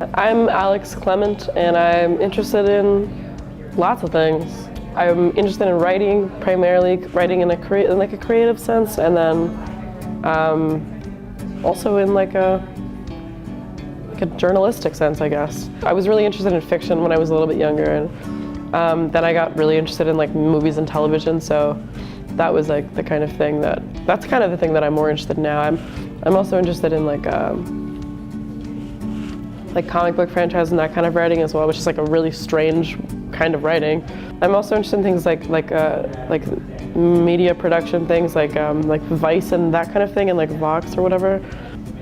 I'm Alex Clement, and I'm interested in lots of things. I'm interested in writing, primarily writing in a creative sense, and then also in like a journalistic sense, I guess. I was really interested in fiction when I was a little bit younger, and then I got really interested in like movies and television. So that was like the kind of thing that's kind of the thing that I'm more interested in now. I'm also interested in like comic book franchise and that kind of writing as well, which is like a really strange kind of writing. I'm also interested in things like media production things, like Vice and that kind of thing, and like Vox or whatever,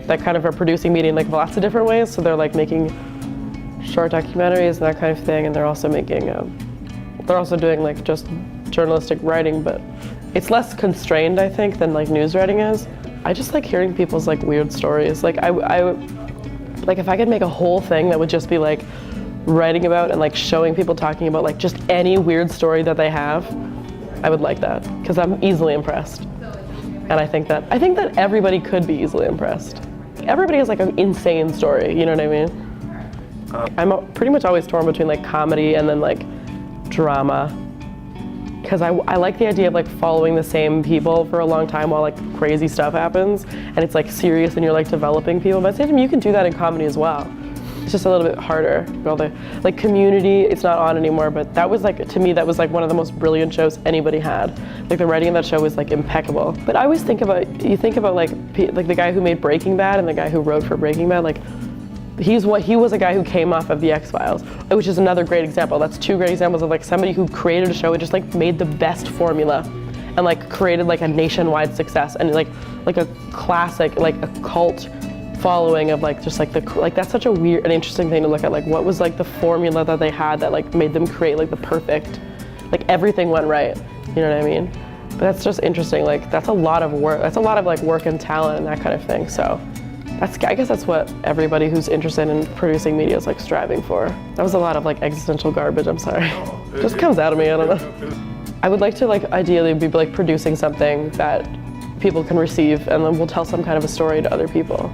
that kind of are producing media in like lots of different ways. So they're like making short documentaries and that kind of thing, and they're also making they're also doing like just journalistic writing, but it's less constrained, I think, than like news writing is. I just like hearing people's like weird stories. Like like if I could make a whole thing that would just be like writing about and like showing people talking about like just any weird story that they have, I would like that, because I'm easily impressed. And I think that everybody could be easily impressed. Everybody has like an insane story, you know what I mean? I'm pretty much always torn between like comedy and then like drama, because I like the idea of like following the same people for a long time while like crazy stuff happens and it's like serious and you're like developing people. But at the same time, you can do that in comedy as well. It's just a little bit harder. All the like Community, it's not on anymore, but that was like, to me, that was like one of the most brilliant shows anybody had. Like the writing of that show was like impeccable. But I always think about like the guy who made Breaking Bad and the guy who wrote for Breaking Bad, like he was a guy who came off of the X-Files, which is another great example. That's two great examples of like somebody who created a show and just like made the best formula and like created like a nationwide success and like a classic, like a cult following of like just like that's such a weird and interesting thing to look at. Like what was like the formula that they had that like made them create like the perfect, like everything went right, you know what I mean? But that's just interesting. Like that's a lot of work. That's a lot of like work and talent and that kind of thing. So I guess that's what everybody who's interested in producing media is like striving for. That was a lot of like existential garbage, I'm sorry. Just comes out of me, I don't know. I would like to like ideally be like producing something that people can receive and then we'll tell some kind of a story to other people.